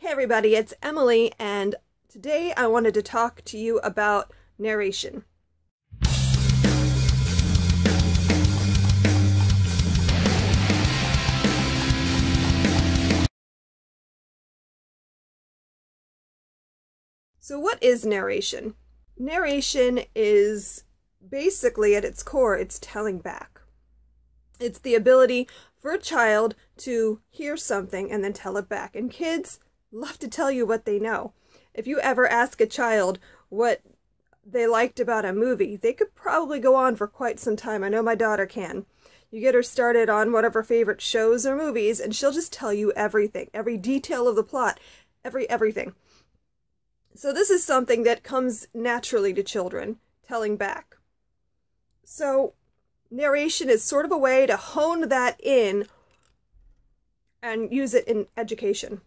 Hey everybody, it's Emily, and today I wanted to talk to you about narration. So what is narration? Narration is basically, at its core, it's telling back. It's the ability for a child to hear something and then tell it back. And kids love to tell you what they know. If you ever ask a child what they liked about a movie, they could probably go on for quite some time. I know my daughter can. You get her started on one of her favorite shows or movies, and she'll just tell you everything, every detail of the plot, everything. So this is something that comes naturally to children, telling back. So narration is sort of a way to hone that in and use it in education.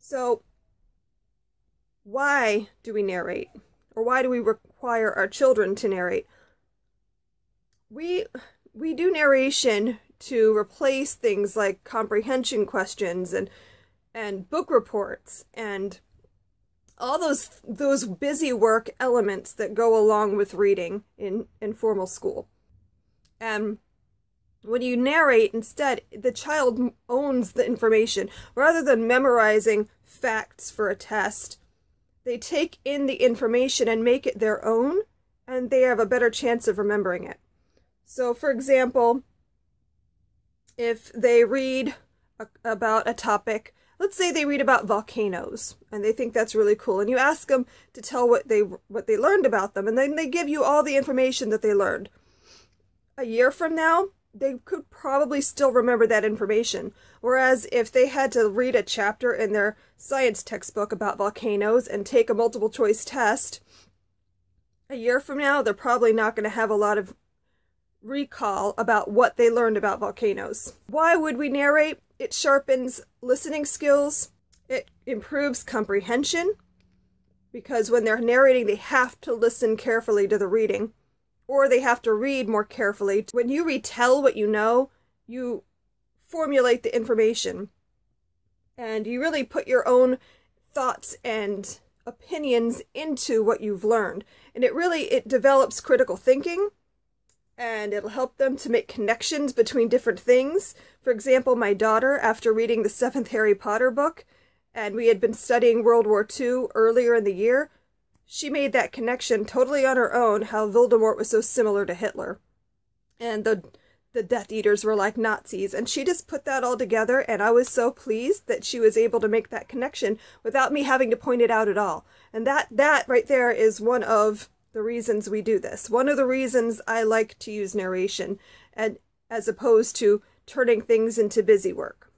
So why do we narrate? Or why do we require our children to narrate? We do narration to replace things like comprehension questions and book reports and all those busy work elements that go along with reading in formal school. And when you narrate, instead, the child owns the information. Rather than memorizing facts for a test, they take in the information and make it their own, and they have a better chance of remembering it. So, for example, if they read about a topic, let's say they read about volcanoes, and they think that's really cool, and you ask them to tell what they learned about them, and then they give you all the information that they learned. A year from now, they could probably still remember that information. Whereas if they had to read a chapter in their science textbook about volcanoes and take a multiple choice test, a year from now, they're probably not going to have a lot of recall about what they learned about volcanoes. Why would we narrate? It sharpens listening skills. It improves comprehension, because when they're narrating, they have to listen carefully to the reading, or they have to read more carefully. When you retell what you know, you formulate the information, and you really put your own thoughts and opinions into what you've learned. And it develops critical thinking, and it'll help them to make connections between different things. For example, my daughter, after reading the 7th Harry Potter book, and we had been studying World War II earlier in the year, she made that connection totally on her own, how Voldemort was so similar to Hitler. And the Death Eaters were like Nazis. And she just put that all together, and I was so pleased that she was able to make that connection without me having to point it out at all. And that right there is one of the reasons we do this. One of the reasons I like to use narration, and as opposed to turning things into busy work.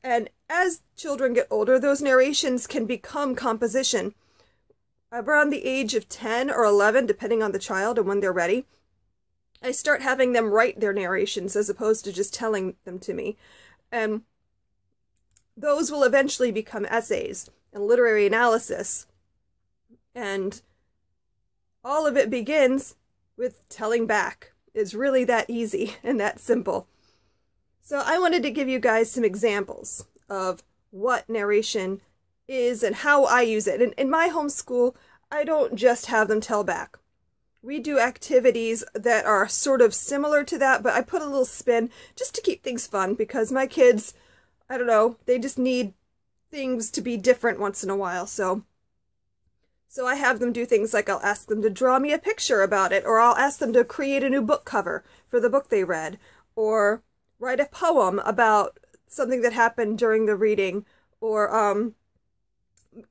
And as children get older, those narrations can become composition. Around the age of 10 or 11, depending on the child and when they're ready, I start having them write their narrations as opposed to just telling them to me. And those will eventually become essays and literary analysis. And all of it begins with telling back. It's really that easy and that simple. So I wanted to give you guys some examples of what narration is and how I use it. And in my homeschool, I don't just have them tell back. We do activities that are sort of similar to that, but I put a little spin just to keep things fun, because my kids, I don't know, they just need things to be different once in a while. So I have them do things like I'll ask them to draw me a picture about it, or I'll ask them to create a new book cover for the book they read, or write a poem about something that happened during the reading, or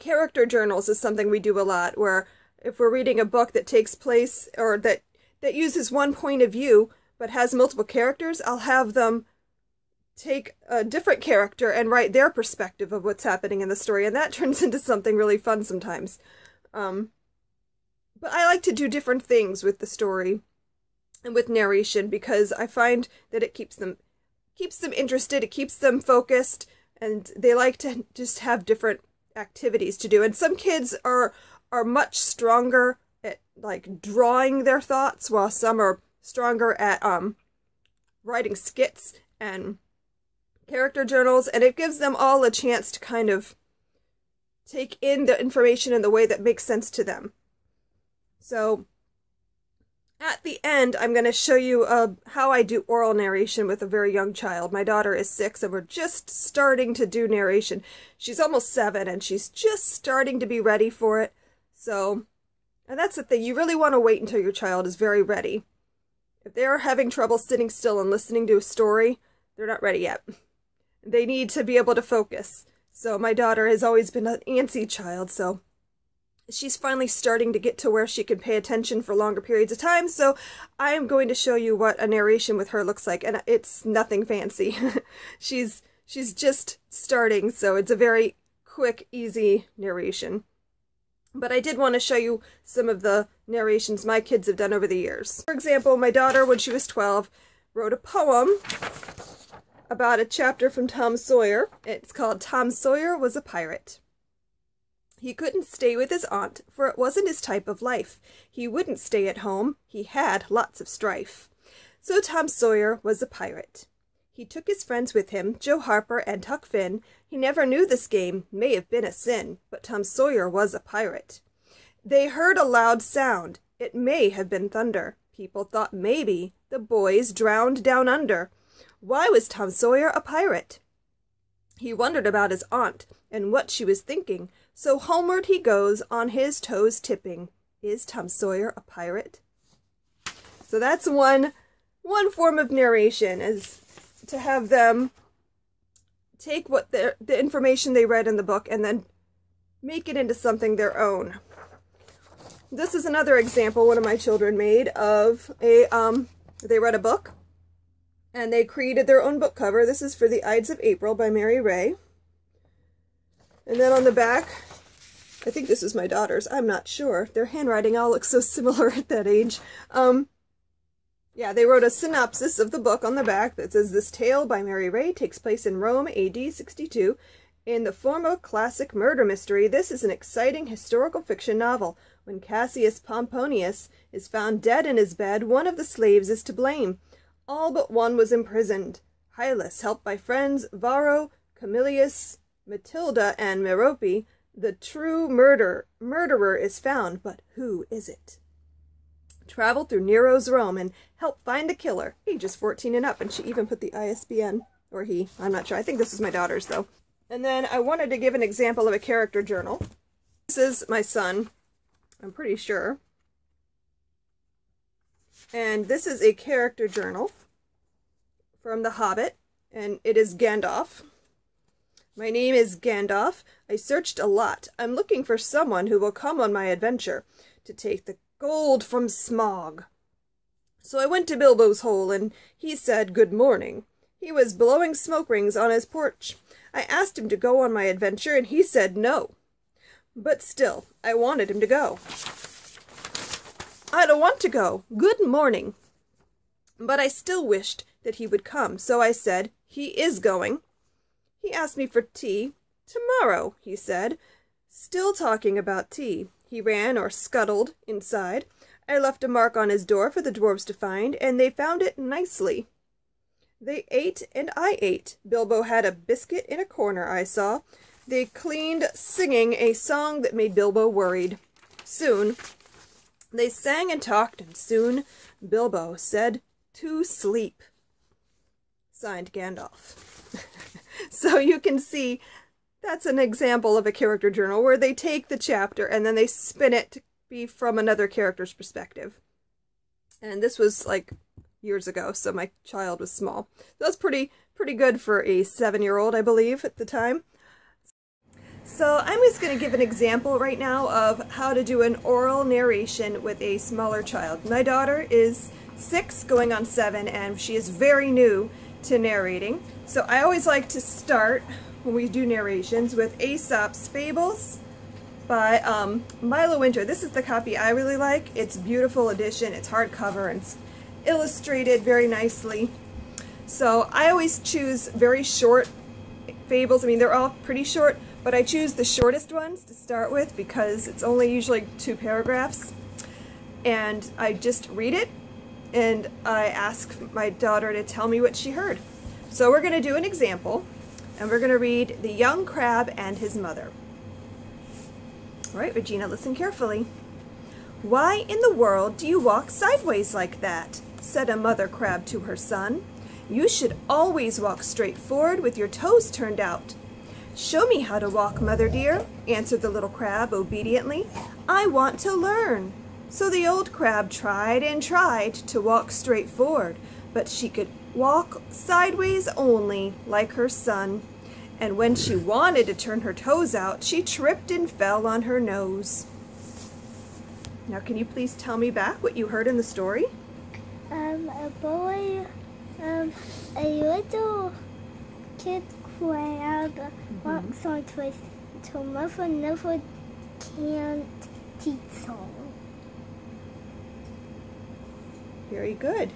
character journals is something we do a lot, where if we're reading a book that takes place, or that uses one point of view but has multiple characters, I'll have them take a different character and write their perspective of what's happening in the story, and that turns into something really fun sometimes. But I like to do different things with the story and with narration, because I find that it keeps them interested, it keeps them focused, and they like to just have different activities to do. And some kids are much stronger at like drawing their thoughts, while some are stronger at writing skits and character journals, and it gives them all a chance to kind of take in the information in the way that makes sense to them. So at the end, I'm going to show you how I do oral narration with a very young child. My daughter is 6, and we're just starting to do narration. She's almost 7, and she's just starting to be ready for it. So, and that's the thing. You really want to wait until your child is very ready. If they're having trouble sitting still and listening to a story, they're not ready yet. They need to be able to focus. So my daughter has always been an antsy child, so she's finally starting to get to where she can pay attention for longer periods of time. So I am going to show you what a narration with her looks like, and it's nothing fancy. She's just starting, so it's a very quick, easy narration. But I did want to show you some of the narrations my kids have done over the years. For example, my daughter, when she was 12, wrote a poem about a chapter from Tom Sawyer. It's called Tom Sawyer Was a Pirate. He couldn't stay with his aunt, for it wasn't his type of life. He wouldn't stay at home, he had lots of strife. So Tom Sawyer was a pirate. He took his friends with him, Joe Harper and Huck Finn. He never knew this game may have been a sin, but Tom Sawyer was a pirate. They heard a loud sound. It may have been thunder. People thought maybe the boys drowned down under. Why was Tom Sawyer a pirate? He wondered about his aunt and what she was thinking, so homeward he goes on his toes tipping. Is Tom Sawyer a pirate? So that's one form of narration, is to have them take what the information they read in the book and then make it into something their own. This is another example one of my children made of they read a book and they created their own book cover. This is for The Ides of April by Mary Ray. And then on the back, I think this is my daughter's, I'm not sure. Their handwriting all looks so similar at that age. Yeah, they wrote a synopsis of the book on the back that says, "This tale by Mary Ray takes place in Rome, AD 62. In the form of a classic murder mystery, this is an exciting historical fiction novel. When Cassius Pomponius is found dead in his bed, one of the slaves is to blame. All but one was imprisoned. Hylas, helped by friends Varro, Camillus, Matilda, and Merope, the true murderer is found, but who is it? Travel through Nero's Rome and help find the killer." Ages 14 and up, and she even put the ISBN, or he, I'm not sure. I think this is my daughter's, though. And then I wanted to give an example of a character journal. This is my son, I'm pretty sure. And this is a character journal from The Hobbit, and it is Gandalf. "My name is Gandalf. I searched a lot. I'm looking for someone who will come on my adventure to take the gold from Smog. So I went to Bilbo's hole, and he said good morning. He was blowing smoke rings on his porch. I asked him to go on my adventure, and he said no. But still, I wanted him to go. I don't want to go. Good morning. But I still wished that he would come, so I said, he is going. He asked me for tea. Tomorrow, he said. Still talking about tea. He ran or scuttled inside. I left a mark on his door for the dwarves to find, and they found it nicely. They ate, and I ate. Bilbo had a biscuit in a corner, I saw. They cleaned, singing a song that made Bilbo worried. Soon, they sang and talked, and soon Bilbo said, to sleep. Signed, Gandalf." So you can see that's an example of a character journal where they take the chapter and then they spin it to be from another character's perspective. And this was like years ago, so my child was small. That's pretty good for a 7-year-old, I believe, at the time. So I'm just going to give an example right now of how to do an oral narration with a smaller child. My daughter is 6 going on 7, and she is very new to narrating. So I always like to start, when we do narrations, with Aesop's Fables by Milo Winter. This is the copy I really like. It's a beautiful edition. It's hardcover and it's illustrated very nicely. So I always choose very short fables. I mean, they're all pretty short, but I choose the shortest ones to start with because it's only usually 2 paragraphs. And I just read it, and I ask my daughter to tell me what she heard. So we're going to do an example, and we're going to read The Young Crab and His Mother. All right, Regina, listen carefully. "Why in the world do you walk sideways like that?" said a mother crab to her son. "You should always walk straight forward with your toes turned out." "Show me how to walk, mother dear," answered the little crab obediently. "I want to learn." So the old crab tried and tried to walk straight forward, but she could walk sideways only, like her son. And when she wanted to turn her toes out, she tripped and fell on her nose. Now, can you please tell me back what you heard in the story? A boy, a little kid crab walks sideways to mother never can't teach so. Very good.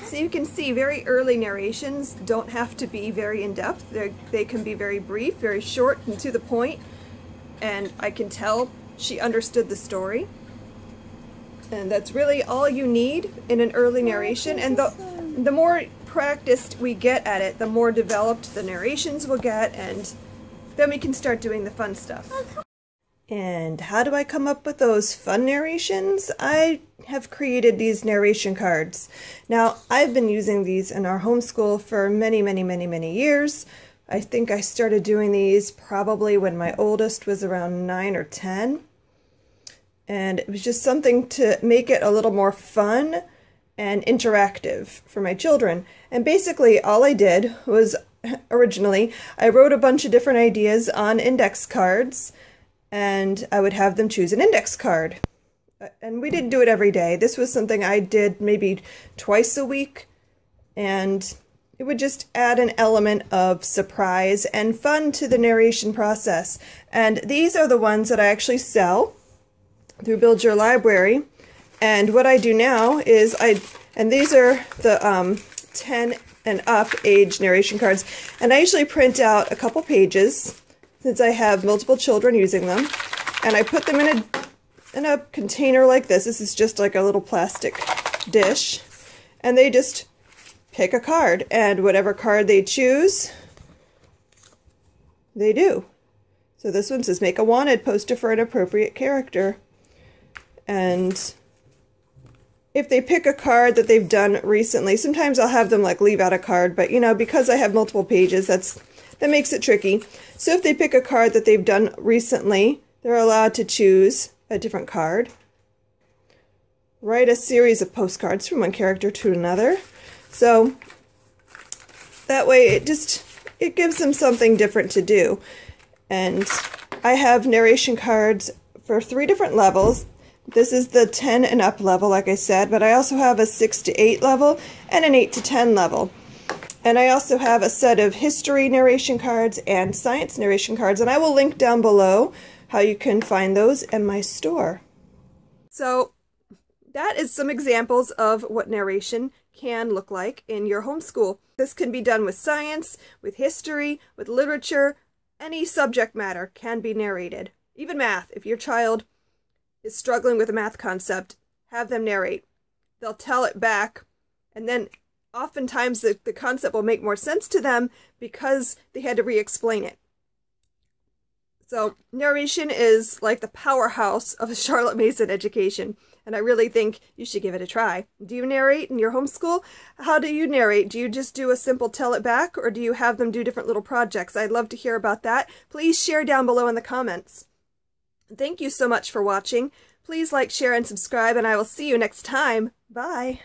So you can see very early narrations don't have to be very in-depth. They can be very brief, very short and to the point. And I can tell she understood the story. And that's really all you need in an early narration. And the more practiced we get at it, the more developed the narrations will get, and then we can start doing the fun stuff. And how do I come up with those fun narrations? I have created these narration cards. Now, I've been using these in our homeschool for many years. I think I started doing these probably when my oldest was around 9 or 10. And it was just something to make it a little more fun and interactive for my children. And basically all I did was, originally, I wrote a bunch of different ideas on index cards, and I would have them choose an index card. And we didn't do it every day. This was something I did maybe twice a week, and it would just add an element of surprise and fun to the narration process. And these are the ones that I actually sell through Build Your Library. And what I do now is and these are the 10 and up age narration cards, and I usually print out a couple pages since I have multiple children using them, and I put them in a container like this. This is just like a little plastic dish, and they just pick a card, and whatever card they choose, they do. So this one says, "Make a wanted poster for an appropriate character." And if they pick a card that they've done recently, sometimes I'll have them like leave out a card, but you know, because I have multiple pages, that makes it tricky. So if they pick a card that they've done recently, they're allowed to choose a different card. Write a series of postcards from one character to another. So that way it gives them something different to do. And I have narration cards for 3 different levels. This is the 10 and up level, like I said, but I also have a 6 to 8 level and an 8 to 10 level. And I also have a set of history narration cards and science narration cards, and I will link down below how you can find those in my store. So that is some examples of what narration can look like in your homeschool. This can be done with science, with history, with literature. Any subject matter can be narrated. Even math. If your child is struggling with a math concept, have them narrate. They'll tell it back, and then oftentimes the concept will make more sense to them because they had to re-explain it. So narration is like the powerhouse of Charlotte Mason education, and I really think you should give it a try. Do you narrate in your homeschool? How do you narrate? Do you just do a simple tell it back, or do you have them do different little projects? I'd love to hear about that. Please share down below in the comments. Thank you so much for watching. Please like, share, and subscribe, and I will see you next time. Bye!